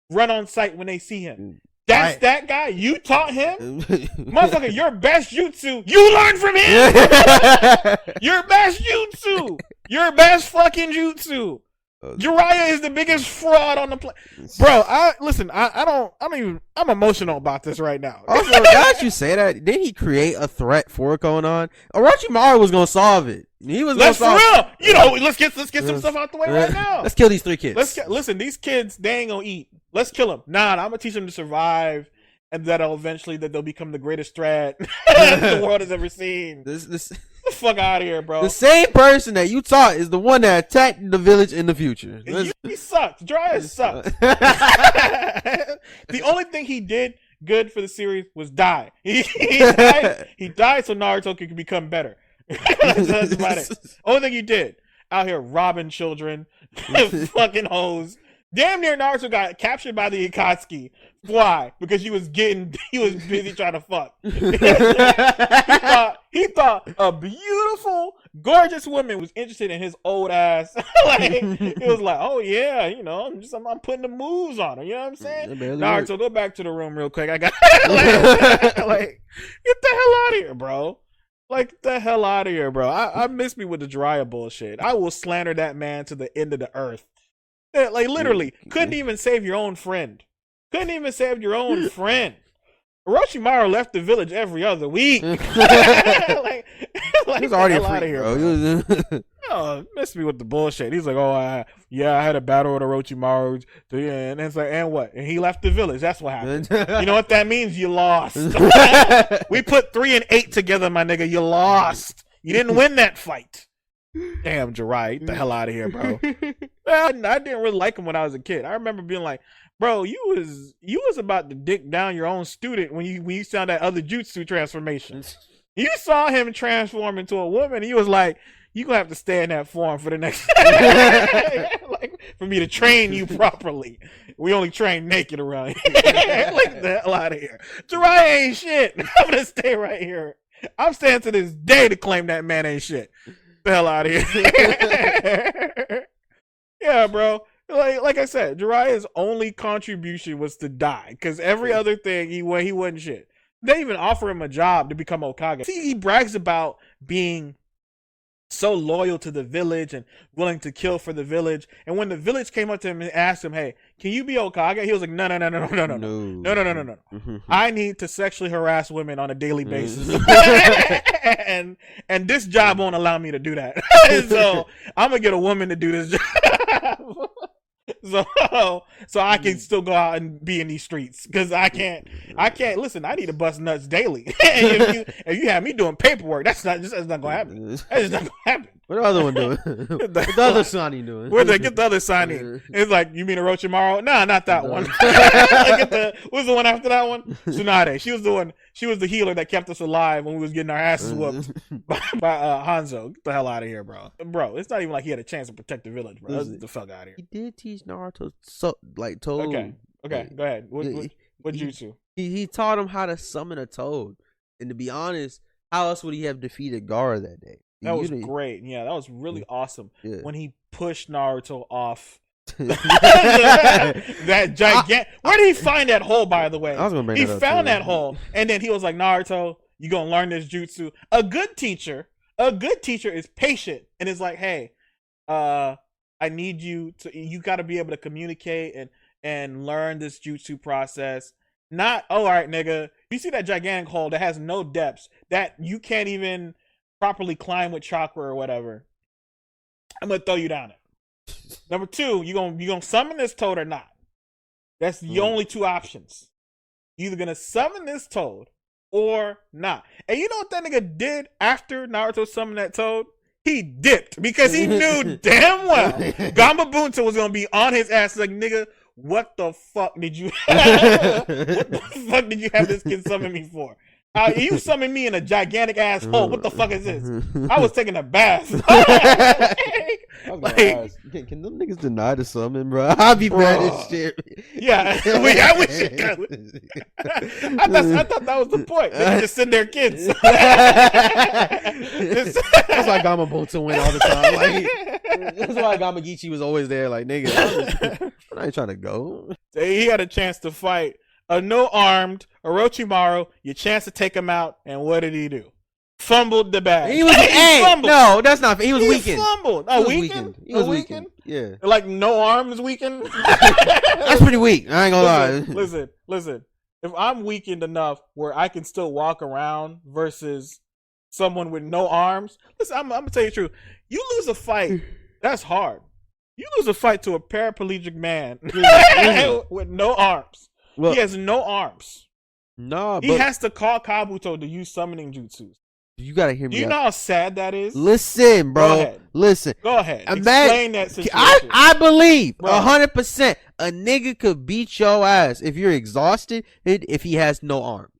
run on sight when they see him. That's that guy? You taught him? Motherfucker, your best jutsu, you learned from him! Your best jutsu! Your best fucking jutsu! Jiraiya is the biggest fraud on the planet. Bro, I'm emotional about this right now. Also, now that you say that, didn't he create a threat for it going on? Orochimaru was gonna solve it. He was gonna solve it. You know, let's get some stuff out the way right now. Let's kill these 3 kids. Listen, these kids, they ain't gonna eat. Let's kill them. Nah, I'm gonna teach them to survive, and that'll eventually they'll become the greatest threat the world has ever seen. Get the fuck out of here, bro. The same person that you taught is the one that attacked the village in the future. He sucked. Jiraiya sucked. The only thing he did good for the series was die. He died so Naruto could become better. That's about it. Only thing he did out here robbing children, fucking hoes. Damn near Naruto got captured by the Akatsuki. Why? Because he was busy trying to fuck. he thought a beautiful, gorgeous woman was interested in his old ass. Like, it was like, oh yeah, you know, I'm putting the moves on her. You know what I'm saying? Naruto, go back to the room real quick. I got like, get the hell out of here, bro. Like, get the hell out of here, bro. I miss me with the Jiraiya bullshit. I will slander that man to the end of the earth. Like, literally, couldn't even save your own friend. Orochimaru left the village every other week. He's already out of here, bro. Oh, miss me with the bullshit. He's like, oh, I had a battle with Orochimaru, and it's like, and what? And he left the village. That's what happened. You know what that means? You lost. We put 3 and 8 together, my nigga. You lost. You didn't win that fight. Damn, Jiraiya, get the hell out of here, bro. I didn't really like him when I was a kid. I remember being like, bro, you was about to dick down your own student when you saw that other jutsu transformation. You saw him transform into a woman, and you was like, you gonna have to stay in that form for the next like, for me to train you properly. We only train naked around here. Like, the hell out of here. Jiraiya ain't shit. I'm gonna stay right here. I'm staying to this day to claim that man ain't shit. The hell out of here. Yeah, bro. Like I said, Jiraiya's only contribution was to die, because every other thing he wasn't shit. They even offer him a job to become Hokage. See, he brags about being so loyal to the village and willing to kill for the village. And when the village came up to him and asked him, "Hey, can you be Hokage?" He was like, "No. I need to sexually harass women on a daily basis, and this job won't allow me to do that. So I'm gonna get a woman to do this job." So I can still go out and be in these streets, because I can't listen. I need to bust nuts daily. if you have me doing paperwork, that's not gonna happen. That's just not gonna happen. What the other one doing? What the other Sonny doing? Get the other Sonny? It's like, you mean Orochimaru? Nah, not that one. What's the one after that one? Tsunade. She was the one. She was the healer that kept us alive when we was getting our asses whooped by Hanzo. Get the hell out of here, bro. Bro, it's not even like he had a chance to protect the village, bro. Get the fuck out of here. He did teach Naruto toad. Okay, go ahead. What jutsu? He taught him how to summon a toad. And to be honest, how else would he have defeated Gaara that day? That was great. Yeah, that was really awesome. Yeah. When he pushed Naruto off that gigantic. Where did he find that hole, by the way? He found that hole, and then he was like, Naruto, you gonna learn this jutsu. A good teacher is patient and is like, hey, I need you got to be able to communicate and learn this jutsu process. Not, oh, all right, nigga, you see that gigantic hole that has no depths, that you can't even properly climb with chakra or whatever, I'm gonna throw you down it. Number 2, you gonna summon this toad or not. That's the only 2 options. You're either gonna summon this toad or not. And you know what that nigga did after Naruto summoned that toad? He dipped, because he knew damn well Gamabunta was gonna be on his ass like, nigga, what the fuck did you have this kid summon me for? You summoned me in a gigantic ass hole. What the fuck is this? I was taking a bath. Can them niggas deny the summon, bro? I'll be mad as shit. Yeah, I wish it could. I thought that was the point. They could just send their kids. That's why Gamabotsu went all the time. Like, that's why Gamagichi was always there. Like, nigga, I'm not trying to go. He had a chance to fight a no-armed Orochimaru, your chance to take him out, and what did he do? Fumbled the bag. He was fumbled. No, that's not. He was weakened. Fumbled. He was weakened. Yeah. Like no arms weakened. That's pretty weak. I ain't gonna lie. Listen. If I'm weakened enough where I can still walk around versus someone with no arms, listen, I'm gonna tell you the truth. You lose a fight, that's hard. You lose a fight to a paraplegic man with no arms. Look, he has no arms. No, he has to call Kabuto to use summoning jutsus. You gotta hear me. Do you know how sad that is? Listen, bro. Go ahead. Listen. Go ahead. Explain that situation. I believe 100% a nigga could beat your ass if you're exhausted if he has no arms.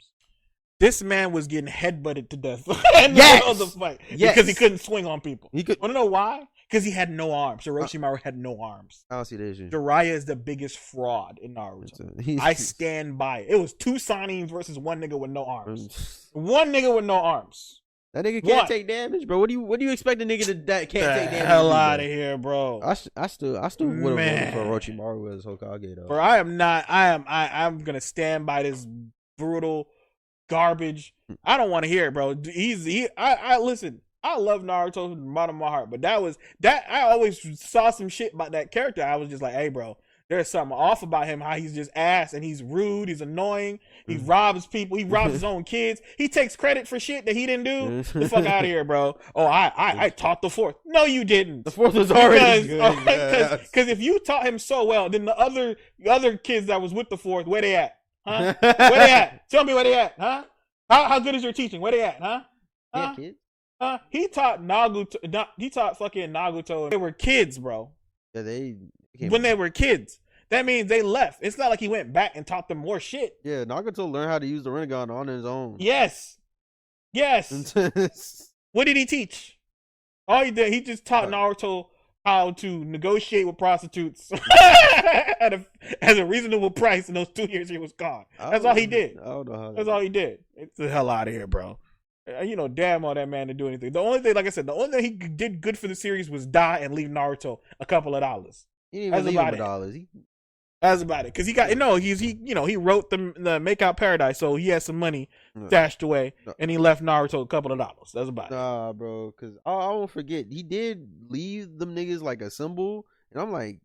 This man was getting headbutted to death in the middle of the fight because he couldn't swing on people. Want to know why? Because he had no arms. Orochimaru had no arms. I don't see the issue. Jiraiya is the biggest fraud in Naruto. I stand by it. It was 2 Sanins versus one nigga with no arms. One nigga with no arms. That nigga can't take damage, bro. What do you expect a nigga that can't take damage? Hell out of here, bro. I still would have voted for Orochimaru as Hokage though. Bro, I'm gonna stand by this brutal garbage. I don't want to hear it, bro. Listen. I love Naruto from the bottom of my heart, but I always saw some shit about that character. I was just like, hey, bro, there's something off about him. How he's just ass and he's rude, he's annoying, he robs people, he robs his own kids, he takes credit for shit that he didn't do. The fuck out of here, bro. Oh, I taught the 4th. No, you didn't. The 4th was already good. Because if you taught him so well, then the other kids that was with the 4th, where they at? Huh? Where they at? Tell me where they at, huh? How good is your teaching? Where they at, huh? Yeah, kid. He taught Naruto. He taught fucking Naruto. They were kids, bro. Yeah, when they were kids. That means they left. It's not like he went back and taught them more shit. Yeah, Naruto learned how to use the Rinnegan on his own. Yes. What did he teach? All he did, he just taught Naruto how to negotiate with prostitutes at a reasonable price. In those 2 years he was gone. That's all he did. I don't know how. That's all he did. It's the hell out of here, bro. You know damn well that man to do anything. The only thing, like I said, the only thing he did good for the series was die and leave Naruto a couple of dollars. He didn't even leave him $dollars. That's about it. Because he wrote the Make Out Paradise, so he had some money stashed away, and he left Naruto a couple of dollars. That's about it. Nah, bro, because I won't forget, he did leave them niggas like a symbol, and I'm like,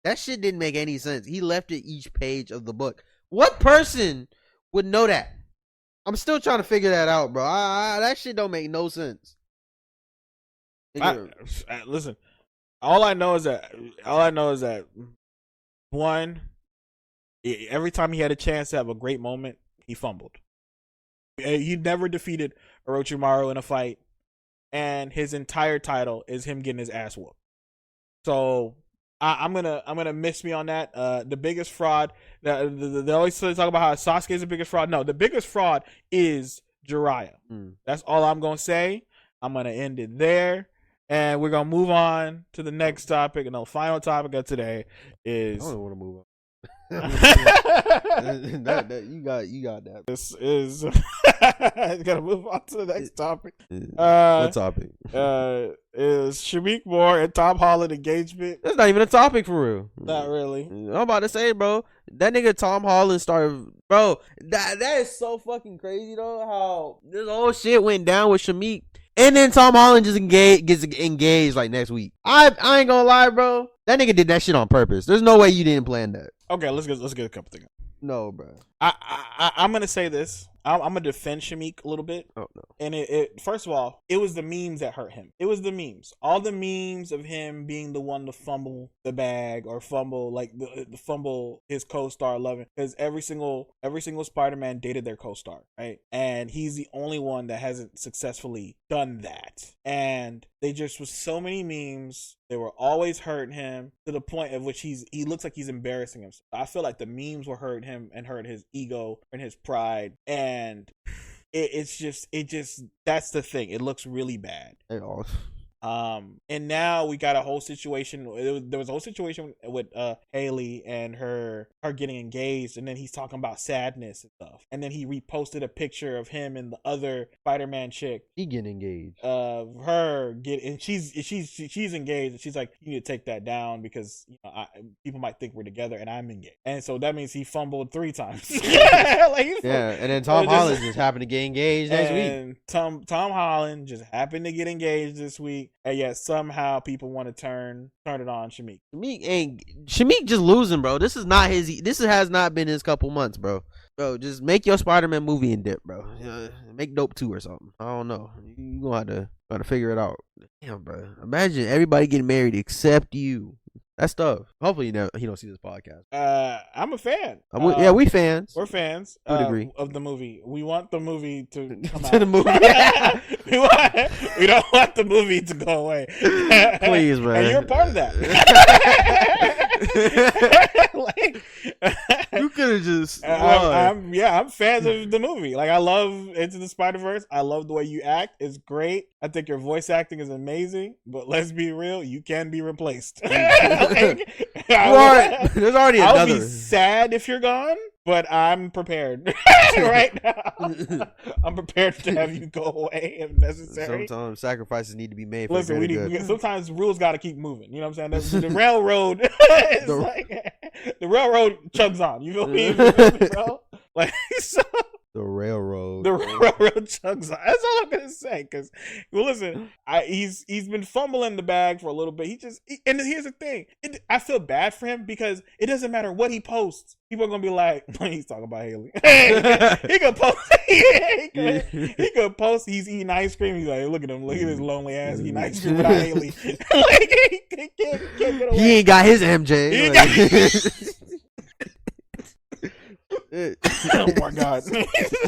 that shit didn't make any sense. He left it each page of the book. What person would know that? I'm still trying to figure that out, bro. That shit don't make no sense. Listen, all I know is that one, every time he had a chance to have a great moment, he fumbled. He never defeated Orochimaru in a fight, and his entire title is him getting his ass whooped. So I'm gonna miss me on that. The biggest fraud. They always talk about how Sasuke is the biggest fraud. No, the biggest fraud is Jiraiya. That's all I'm gonna say. I'm gonna end it there, and we're gonna move on to the next topic. And the final topic of today is. I don't want to move on. You got that. This is gotta move on to the next topic. What topic? Is Shameik Moore and Tom Holland engagement? That's not even a topic for real. Not really. I'm about to say, bro, that nigga Tom Holland started, bro. That is so fucking crazy though. How this whole shit went down with Shameik, and then Tom Holland just gets engaged like next week. I ain't gonna lie, bro. That nigga did that shit on purpose. There's no way you didn't plan that. Okay, let's get a couple things. No, bro. I'm gonna say this. I'm gonna defend Shameik a little bit. Oh no. And it first of all, it was the memes that hurt him. It was the memes. All the memes of him being the one to fumble the bag or fumble the fumble his co-star loving, because every single Spider-Man dated their co-star, right? And he's the only one that hasn't successfully done that. And they just was so many memes. They were always hurting him to the point of which he looks like he's embarrassing himself. I feel like the memes were hurting him and hurt his ego and his pride. And it's just that's the thing. It looks really bad. And now we got a whole situation. There was a whole situation with Haley and her getting engaged, and then he's talking about sadness and stuff. And then he reposted a picture of him and the other Spider-Man chick. He getting engaged. Her and she's engaged, and she's like, you need to take that down because people might think we're together, and I'm engaged. And so that means he fumbled 3 times. And then Tom Holland just happened to get engaged next week. And Tom Holland just happened to get engaged this week. And yet somehow people want to turn it on Shameik. Shameik just losing, bro. This has not been his couple months, bro. Bro, just make your Spider-Man movie and dip, bro. Make Dope 2 or something. I don't know. You gonna have to figure it out. Damn, bro. Imagine everybody getting married except you. That's tough. Hopefully he don't see this podcast. I'm a fan. Yeah, we fans. We're fans of the movie. We want the movie to come out. The movie. we don't want the movie to go away. Please, man. And you're a part of that. You could have just. I'm fans of the movie. Like, I love Into the Spider-Verse. I love the way you act. It's great. I think your voice acting is amazing. But let's be real, you can be replaced. There's already another. I'll be sad if you're gone, but I'm prepared right now. I'm prepared to have you go away if necessary. Sometimes sacrifices need to be made. Listen, sometimes rules got to keep moving. You know what I'm saying? The railroad, the railroad chugs on. You feel me, bro? Like so. The railroad chugs on. That's all I'm gonna say. Because, well, listen, he's been fumbling the bag for a little bit. And here's the thing. I feel bad for him because it doesn't matter what he posts. People are gonna be like, he's talking about Haley. He could post. He could post. He's eating ice cream. He's like, look at him. Look at his lonely ass eating ice cream without Haley. Like, he can't get away. He ain't got his MJ. Oh my God,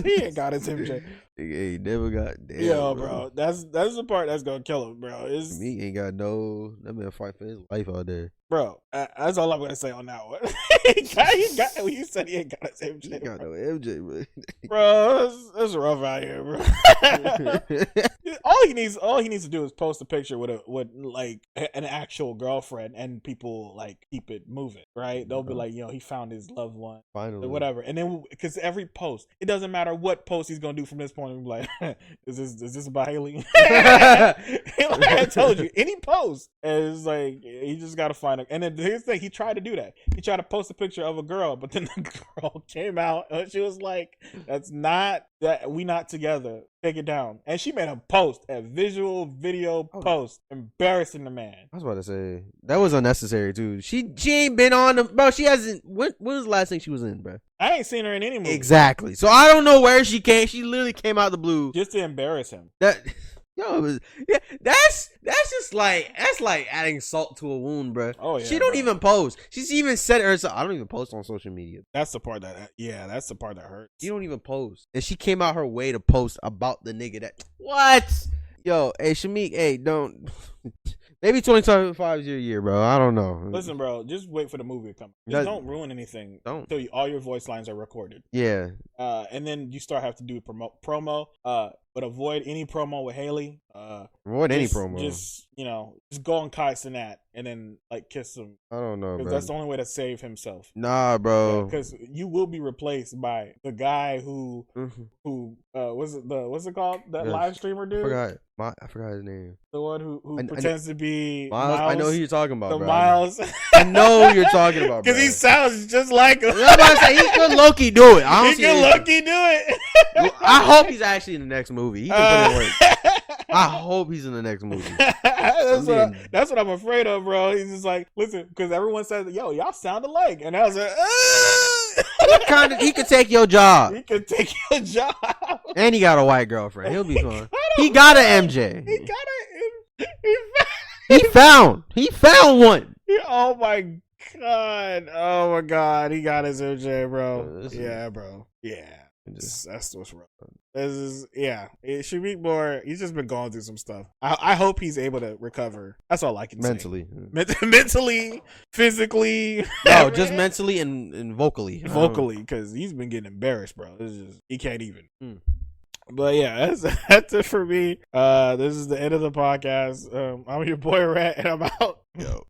he ain't got his MJ. He never got. Damn, yo, bro, that's the part that's gonna kill him, bro. He ain't got no. That man fight for his life out there, bro. That's all I'm gonna say on that one. You said he ain't got his MJ. He ain't got no MJ, bro. That's rough out here, bro. All he needs to do is post a picture with like an actual girlfriend, and people like keep it moving, right? They'll be like, he found his loved one, finally, or whatever. And then because every post, it doesn't matter what post he's gonna do from this point. He'll be like, is this about Haley? Like I told you, any post is like he just gotta find it. And then here's the thing, he tried to do that. He tried to post a picture of a girl, but then the girl came out and she was like, we not together. Take it down. And she made a post, a video post, embarrassing the man. I was about to say that was unnecessary too. She ain't been on the bro. She hasn't. When was the last thing she was in, bro? I ain't seen her in any movie. Exactly. So I don't know where she came. She literally came out the blue just to embarrass him. That's just like adding salt to a wound, bro. Oh yeah. She don't even post. She's even said it herself. I don't even post on social media. That's the part that hurts. She don't even post, and she came out her way to post about the nigga that. What? Yo, hey Shameik, hey, don't. Maybe 2025 is your year, bro. I don't know. Listen, bro, just wait for the movie to come. Just don't ruin anything until all your voice lines are recorded. Yeah. And then you have to do promo. But avoid any promo with Haley. Avoid any promo. Just go on Kai Cenat and then like kiss him. I don't know, bro. That's the only way to save himself. Nah, bro. Because you will be replaced by the guy who what's it called? That live streamer dude. I forgot his name. The one who pretends to be Miles. I know who you're talking about, bro. Miles. I know who you're talking about, bro. Because he sounds just like him. I'm about to say, he could low-key do it. He could low-key do it. I hope he's actually in the next movie. He can put in work. I hope he's in the next movie. That's what I'm afraid of, bro. He's just like, listen, because everyone says, yo, y'all sound alike. And I was like, he could take your job. He could take your job. And he got a white girlfriend. He'll be fine. He got an MJ. He found one. Oh my God. He got his MJ, bro. Yeah, bro. Yeah. That's what's wrong. Shameik Moore, he's just been going through some stuff. I hope he's able to recover. That's all I can say. Mentally, physically. No, just mentally and vocally. Vocally, because he's been getting embarrassed, bro. He can't even. But yeah, that's it for me. This is the end of the podcast. I'm your boy Rant, and I'm out. Yo.